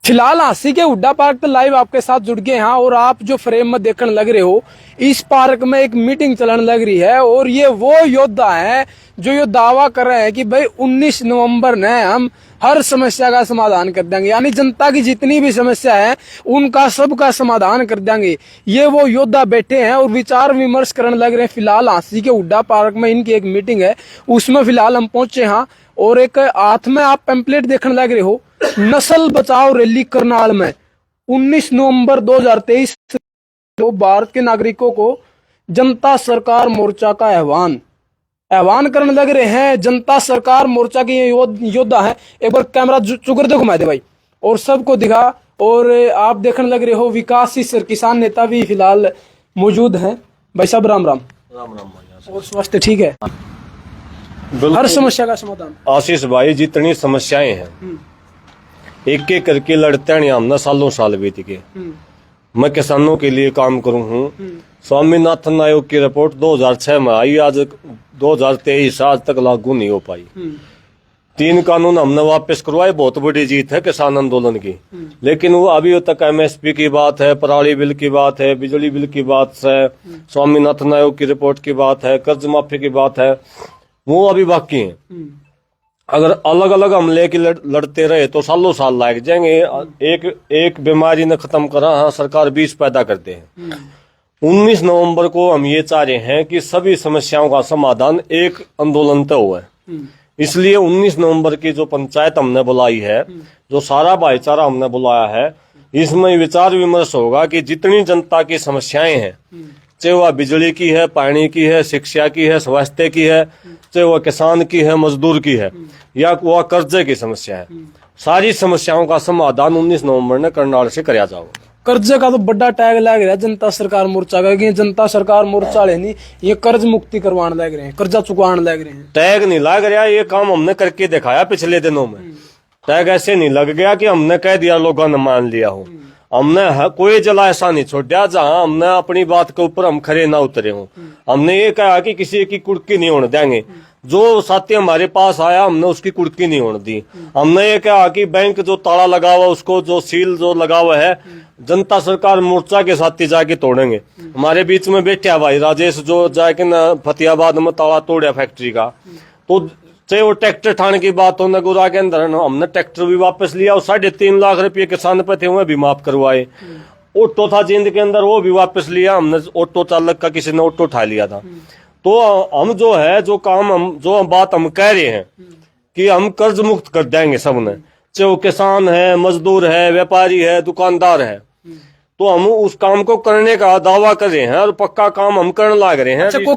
फिलहाल हांसी के हुड्डा पार्क तो लाइव आपके साथ जुड़ गए हैं और आप जो फ्रेम में देखने लग रहे हो, इस पार्क में एक मीटिंग चलने लग रही है और ये वो योद्धा हैं जो ये दावा कर रहे हैं कि भाई 19 नवंबर ने हम हर समस्या का समाधान कर देंगे, यानी जनता की जितनी भी समस्या है उनका सबका समाधान कर देंगे। ये वो योद्धा बैठे हैं और विचार विमर्श करने लग रहे हैं। फिलहाल हांसी के हुड्डा पार्क में इनकी एक मीटिंग है, उसमें फिलहाल हम पहुंचे हैं और एक हाथ में आप पैम्पलेट देखने लग रहे हो, नस्ल बचाओ रैली करनाल में 19 नवंबर 2023 को भारत के नागरिकों को जनता सरकार मोर्चा का आह्वान करने लग रहे हैं। जनता सरकार मोर्चा के ये योद्धा हैं। एक बार कैमरा चुकर दे, घुमा दे भाई और सबको दिखा। और आप देखने लग रहे हो विकास सर किसान नेता भी फिलहाल मौजूद हैं। भाई साहब राम राम। राम राम। और स्वास्थ्य ठीक है? हर समस्या का समाधान। आशीष भाई, जितनी समस्याएं हैं एक एक करके लड़ते हैं हमने, सालों साल बीत गए। मैं किसानों के लिए काम करूं हूं। स्वामीनाथन आयोग की रिपोर्ट 2006 में आई, आज 2023 आज तक लागू नहीं हो पाई। 3 कानून हमने वापस करवाए, बहुत बड़ी जीत है किसान आंदोलन की। लेकिन वो अभी तक एमएसपी की बात है, पराली बिल की बात है, बिजली बिल की बात है, स्वामीनाथन आयोग की रिपोर्ट की बात है, कर्ज माफी की बात है, वो अभी बाकी है। अगर अलग अलग हम लेके लड़ते रहे तो सालों साल लग जाएंगे। एक बीमारी ने खत्म करा, हाँ सरकार 20 पैदा करते हैं। 19 नवंबर को हम ये चाह रहे हैं कि सभी समस्याओं का समाधान एक आंदोलन तय हुआ है। इसलिए 19 नवंबर की जो पंचायत हमने बुलाई है, जो सारा भाईचारा हमने बुलाया है, इसमें विचार विमर्श होगा कि जितनी जनता की समस्याएं हैं, चाहे वह बिजली की है, पानी की है, शिक्षा की है, स्वास्थ्य की है, चाहे वह किसान की है, मजदूर की है, या वह कर्जे की समस्या है, सारी समस्याओं का समाधान 19 नवंबर ने करनाल से कराया जाओगा। कर्जे का तो बड़ा टैग लग रहा है जनता सरकार मोर्चा का, कि जनता सरकार मोर्चा लेनी ये कर्ज मुक्ति करवाने लग रहे हैं, कर्जा चुकाने लग रहे हैं। टैग नहीं लग रहा, ये काम हमने करके दिखाया पिछले दिनों में। टैग ऐसे नहीं लग गया कि हमने कह दिया लोगों ने मान लिया हो। हमने कोई जला ऐसा नहीं छोड़ा जहां हमने अपनी बात के ऊपर हम खरे ना उतरे हो। हमने ये कहा कि किसी की कुर्की नहीं होने देंगे। जो साथी हमारे पास आया हमने उसकी कुर्की नहीं होने दी। हमने ये कहा कि बैंक जो ताला लगा हुआ उसको, जो सील जो लगा हुआ है, जनता सरकार मोर्चा के साथी जाके तोड़ेंगे। हमारे बीच में बैठा भाई राजेश जो जाके न फतेहाबाद में ताला तोड़ा फैक्ट्री का, तो चाहे वो ट्रैक्टर ठाने की बात हो, नगुरा के अंदर हमने ट्रैक्टर भी वापस लिया और 3.5 लाख रुपये किसान पे थे वो भी माफ करवाए। ऑटो था जींद के अंदर, वो भी वापस लिया हमने। ऑटो चालक का किसी ने ऑटो उठा लिया था। तो हम जो है जो काम हम जो बात हम कह रहे हैं कि हम कर्ज मुक्त कर देंगे सबने, चाहे वो किसान है, मजदूर है, व्यापारी है, दुकानदार है, तो हम उस काम को करने का दावा कर रहे हैं और पक्का काम हम करने लग रहे हैं। अच्छा, को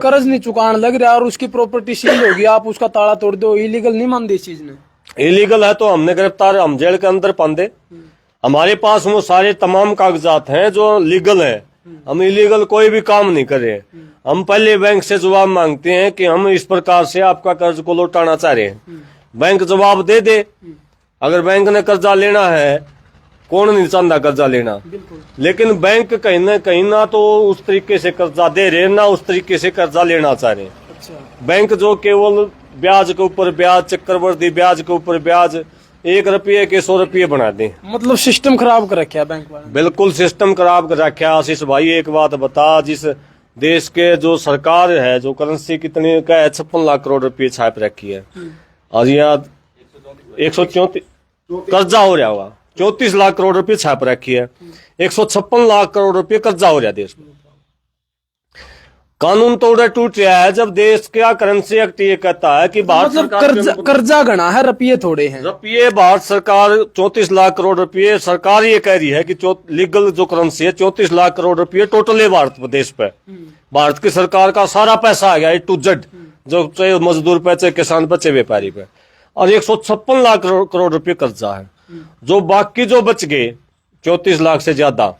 कर्ज नहीं चुकाने लग रहा और उसकी प्रॉपर्टी सील होगी, आप उसका ताला तोड़ दो, इलीगल नहीं मानते इस चीज ने? इलीगल है तो हमने गिरफ्तार, हम जेल के अंदर पांदे। हमारे पास वो सारे तमाम कागजात हैं जो लीगल है। हम इलीगल कोई भी काम नहीं कर रहे। हम पहले बैंक से जवाब मांगते हैं कि हम इस प्रकार से आपका कर्ज को लौटाना चाह रहे हैं। बैंक जवाब दे दे। अगर बैंक ने कर्जा लेना है, कौन नहीं चाहता कर्जा लेना, लेकिन बैंक कहीं ना तो उस तरीके से कर्जा दे रहे, ना उस तरीके से कर्जा लेना चाह रहे। अच्छा। बैंक जो केवल ब्याज के ऊपर ब्याज, चक्रवर्ती ब्याज के ऊपर ब्याज, 1 रुपये के 100 रुपये बना दे। मतलब सिस्टम खराब कर रखा है बैंक वाले। बिल्कुल सिस्टम खराब कर रखा है। आशीष भाई एक बात बता, जिस देश के जो सरकार है, जो करेंसी कितनी का है, 56 लाख करोड़ रुपये छाप रखी है और यहाँ 134 कर्जा हो रहा होगा, 34 लाख करोड़ रुपये छाप रखी है, 156 लाख करोड़ रुपये कर्जा हो रहा है देश में। कानून तोड़ा टूट रहा है जब देश का करेंसी एक्ट ये कहता है कि भारत सरकार कर्जा गणा है, रुपये थोड़े हैं। रुपये भारत सरकार 34 लाख करोड़ रुपये, सरकार ये कह रही है कि लीगल जो करेंसी है 34 लाख करोड़ रुपये टोटल है भारत प्रदेश पे। भारत की सरकार का सारा पैसा आ गया A to Z, जो चाहे मजदूर पे, चाहे किसान पे, चाहे व्यापारी पे, और 156 लाख करोड़ रुपये कर्जा है। जो बाकी जो बच गए 34 लाख से ज्यादा,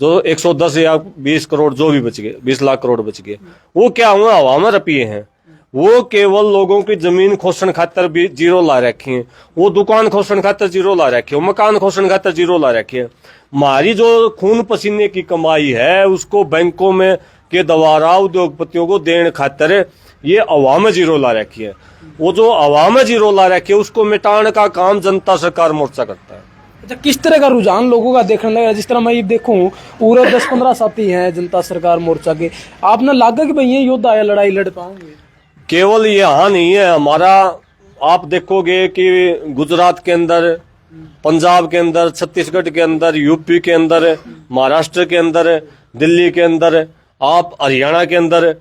जो 110 या 20 करोड़ जो भी बच गए, 20 लाख करोड़ बच गए, वो क्या हुआ? हवा में रुपये हैं। वो केवल लोगों की जमीन खोसन खातर भी जीरो ला रखी है, वो दुकान खोसन खातर जीरो ला रखी है, मकान खोसन खातर जीरो ला रखी है। हमारी जो खून पसीने की कमाई है उसको बैंकों में के द्वारा उद्योगपतियों को देने खातर ये अवाम में जीरो ला रखी है। वो जो अवाम में जीरो ला रखी है उसको मिटाने का काम जनता सरकार मोर्चा करता है। अच्छा, किस तरह का रुझान लोगों का देखने लगा? जिस तरह मैं ये देखूं पूरे 10-15 साथी हैं जनता सरकार मोर्चा के, आपने लगा कि भाई ये योद्धा है, लड़ाई लड़ पाएंगे? केवल ये हाँ नहीं है हमारा, आप देखोगे कि गुजरात के अंदर, पंजाब के अंदर, छत्तीसगढ़ के अंदर, यूपी के अंदर, महाराष्ट्र के अंदर, दिल्ली के अंदर, आप हरियाणा के अंदर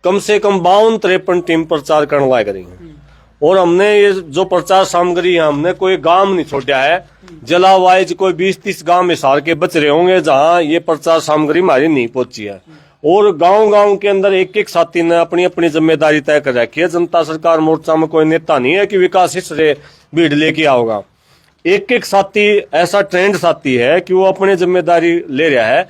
कम से कम 52-53 टीम प्रचार करने लायक रही है। और हमने ये जो प्रचार सामग्री है, हमने कोई गांव नहीं छोड़ा है, जिला वाइज कोई 20-30 गांव हिसार के बच रहे होंगे जहां ये प्रचार सामग्री हमारी नहीं पहुंची है। और गांव-गांव के अंदर एक एक साथी ने अपनी अपनी जिम्मेदारी तय कर रखी है। जनता सरकार मोर्चा में कोई नेता नहीं है कि विकास से भीड़ लेके आओगा। एक एक साथी ऐसा ट्रेंड साथी है कि वो अपनी जिम्मेदारी ले रहा है।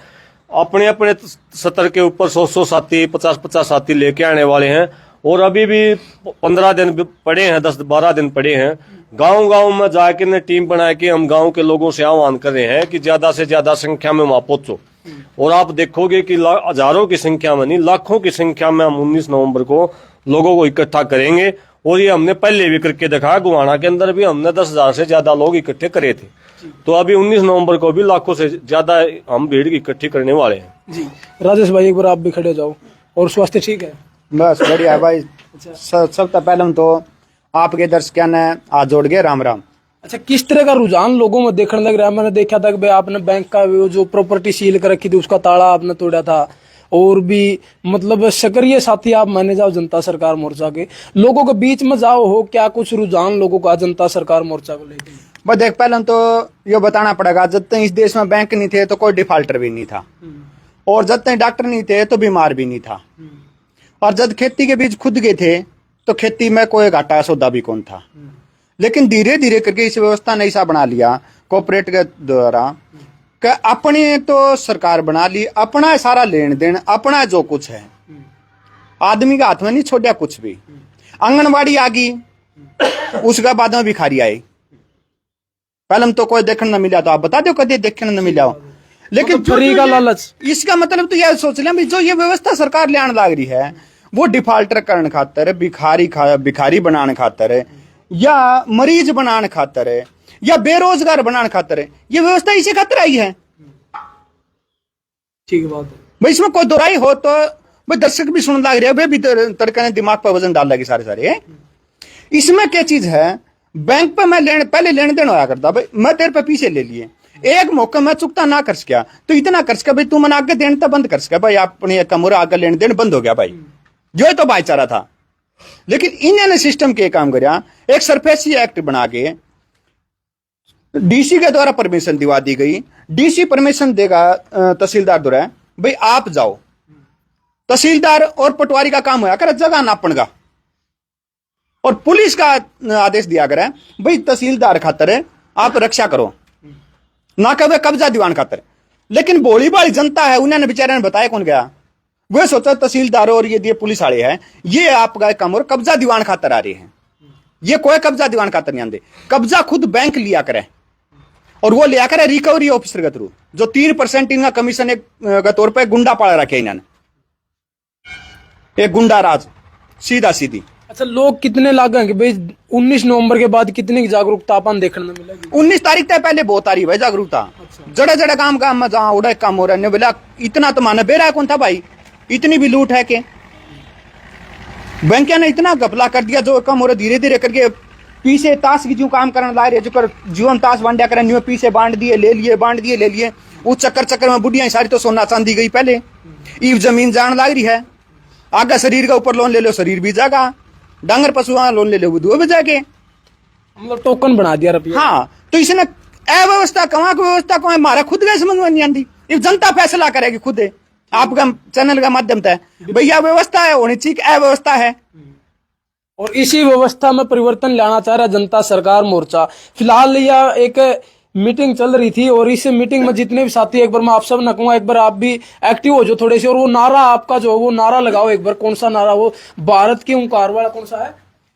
अपने अपने सतर के ऊपर 100 साथी, 50-50 साथी लेके आने वाले हैं। और अभी भी 15 दिन पड़े हैं, 10-12 दिन पड़े हैं। गांव गांव में जाके ने टीम बना के हम गांव के लोगों से आह्वान कर रहे हैं कि ज्यादा से ज्यादा संख्या में वहां पहुंचो। और आप देखोगे कि हजारों की संख्या में नहीं, लाखों की संख्या में हम 19 नवंबर को लोगों को इकट्ठा करेंगे। और ये हमने पहले भी करके देखा, गुवाना के अंदर भी हमने 10,000 से ज्यादा लोग इकट्ठे करे थे। तो अभी 19 नवंबर को भी लाखों से ज्यादा हम भीड़ इकट्ठी करने वाले हैं। जी राजेश भाई, एक बार आप भी खड़े जाओ। और स्वास्थ्य ठीक है? बस बढ़िया भाई। सबसे पहले तो आपके दर्शकों ने हाथ जोड़ के राम राम। अच्छा, किस तरह का रुझान लोगों में देखने लग रहा है? मैंने देखा था कि भाई आपने बैंक का वो जो प्रॉपर्टी सील कर रखी थी उसका ताला आपने तोड़ा था, और भी मतलब सक्रिय साथी आप माने जाओ जनता सरकार मोर्चा के। लोगों के बीच में जाओ हो, क्या कुछ रुझान लोगों का जनता सरकार मोर्चा को लेकर? बस देख, पहले तो ये बताना पड़ेगा, जब तक इस देश में बैंक नहीं थे तो कोई डिफॉल्टर भी नहीं था, और जब तक डॉक्टर नहीं थे तो बीमार भी नहीं था, और जब खेती के बीज खुद गए थे तो खेती में कोई घाटा सौदा भी कौन था। लेकिन धीरे धीरे करके इस व्यवस्था ने ऐसा बना लिया कॉर्पोरेट के द्वारा कि अपने तो सरकार बना ली, अपना सारा लेन देन, अपना जो कुछ है आदमी के हाथ में नहीं छोड़ा कुछ भी। आंगनबाड़ी आ गई, उसके बाद में भिखारी आए। पहले तो कोई देखने न मिला, तो आप बता दो कभी देखने न मिला हो। लेकिन फ्री का लालच, इसका मतलब तो यह सोच लें जो ये व्यवस्था सरकार ले आने लग रही है, वो डिफॉल्टर करने खातर, भिखारी बनाने खातर, या मरीज बनाने खातर, या बेरोजगार बनाने खातर, ये व्यवस्था इसी खातर आई है। ठीक बात है भाई, इसमें कोई दोराई हो तो भाई दर्शक भी सुन लग रहे हैं, वे भी तड़का ने दिमाग पर वजन डाल लगे सारे। इसमें क्या चीज है? बैंक पे मैं पहले लेन देन होया करता, भाई मैं तेरे पे पीछे ले लिए, एक मौका मैं चुकता ना कर सका तो इतना कर सका भाई तू मन आगे देन तो बंद कर सका भाई, अपने कमरा आगे लेन देन बंद हो गया भाई, जो तो भाईचारा था। लेकिन इन्होंने सिस्टम के काम कराया, एक सरफेसी एक्ट बना के डीसी के द्वारा परमिशन दिवा दी गई। डीसी परमिशन देगा तहसीलदार द्वारा, भाई आप जाओ। तहसीलदार और पटवारी का काम होया कर जगह नापन का, और पुलिस का आदेश दिया करे भाई तहसीलदार खातर आप रक्षा करो, ना कभी कब्जा दीवान खातर। लेकिन भोली भाली जनता है, उन्होंने बेचारे ने बताया कौन गया, वे सोचा तहसीलदार और ये पुलिस वाले हैं, ये आपका काम और कब्जा दीवान खातर आ रहे हैं। ये कोई कब्जा दीवान खातर नहीं आते, कब्जा खुद बैंक लिया करे, और वो लिया करे रिकवरी ऑफिसर के थ्रू, जो 3% इनका कमीशन के तौर पर गुंडा पाल रखे इन्होंने, एक गुंडा राज सीधा सीधी। अच्छा, लोग कितने लागेंगे भाई 19 नवंबर के बाद? कितनी जागरूकता अपन देखने में मिलेगी? 19 तारीख तक पहले बहुत आ रही भाई जागरूकता। अच्छा। जड़े जड़े काम में जहाँ उड़ा काम हो रहा है, बोला इतना तो माना बेरा कौन था भाई, इतनी भी लूट है के बैंक ने इतना घपला कर दिया, जो कम हो रहा धीरे धीरे करके पीछे ताश की जो काम करने ला रहे, जो कर जीवन ताश बांटा करें, न्यू पीछे बांट दिए ले लिए, उस चक्कर में बुढ़िया सारी तो सोना चांदी गई पहले, ईव जमीन जान लग रही है, आगे शरीर के ऊपर लोन ले लो शरीर भी जागा, डांगर पशु लोन ले लो वो भी जाके, मतलब टोकन बना दिया रुपया। हाँ, तो इसने अव्यवस्था कहाँ की व्यवस्था को हमारा खुद का समझ में नहीं आती, जनता फैसला करेगी खुद आपका चैनल का माध्यम था, भैया व्यवस्था है होनी चाहिए, अव्यवस्था है। और इसी व्यवस्था में परिवर्तन लाना चाह रहा जनता सरकार मोर्चा। फिलहाल यह एक मीटिंग चल रही थी, और इस मीटिंग में जितने भी साथी, एक बार मैं आप सब न कहूंगा, एक बार आप भी एक्टिव हो जो थोड़े से, और वो नारा आपका जो वो नारा लगाओ एक बार। कौन सा नारा? वो भारत की ओंकार वाला कौन सा है?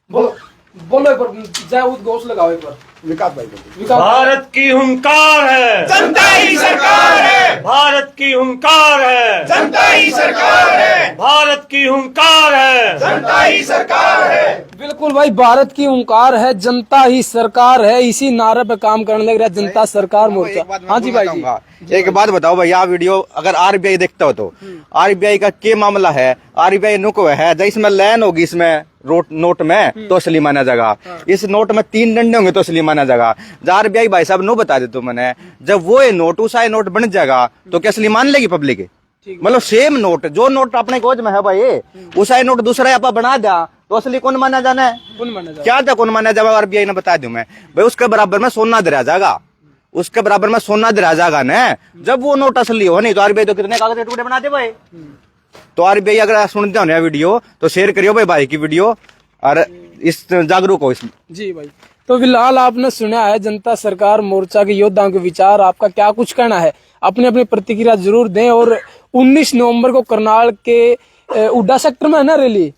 बोलो एक बार, जय उद्घोष लगाओ एक बार। विकास भाई बोलिए। भारत की हुंकार है, जनता ही सरकार है, भारत की हुंकार है, जनता ही सरकार है, भारत की हुंकार है, जनता ही सरकार है। बिल्कुल भाई, भारत की हुंकार है, जनता ही सरकार है, इसी नारे पे काम करने लग रहा है जनता सरकार मोर्चा। हाँ जी भाई जी, एक बात बताओ भैया, वीडियो अगर आरबीआई देखता हो तो आरबीआई का क्या मामला है? आरबीआई नुको है जब इसमें लाइन होगी, इसमें नोट में तो असली माना जाएगा, इस नोट में 3 डंडे होंगे तो असली माना जाएगा। जब आरबीआई भाई साहब नो बता दे तो मैंने, जब वो ये नोट उसा नोट बन जाएगा तो क्या असली मान लेगी पब्लिक? मतलब सेम नोट, जो नोट अपने कोज में है भाई उसा नोट दूसरा आप बना दिया तो असली कौन माना जाना है? क्या था कौन माना जाएगा? आरबीआई ने बता दूं मैं भाई, उसके बराबर में सोना दरा जाएगा, उसके बराबर में सोना दरा जाएगा ना, जब वो नोट असली हो। नहीं तो आरबीआई तो कितने कागज के टुकड़े बना दे भाई। तो आरबीआई अगर सुनते हो ना वीडियो तो शेयर करियो भाई की वीडियो, और इस जागरूक हो इसमें। जी भाई, तो फिलहाल आपने सुना है जनता सरकार मोर्चा के योद्धाओं के विचार। आपका क्या कुछ कहना है? अपनी अपनी प्रतिक्रिया जरूर दें। और 19 नवंबर को करनाल के उड्डा सेक्टर में है ना रैली,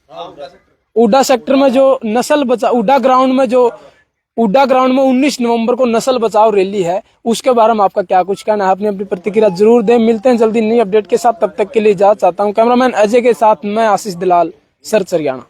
उड्डा सेक्टर में जो नस्ल बचा उड्डा ग्राउंड में 19 नवंबर को नस्ल बचाओ रैली है, उसके बारे में आपका क्या कुछ कहना है? अपनी अपनी प्रतिक्रिया जरूर दें। मिलते हैं जल्दी नई अपडेट के साथ, तब तक के लिए इजाजत चाहता हूँ। कैमरामैन अजय के साथ मैं आशीष दलाल, सर हरियाणा।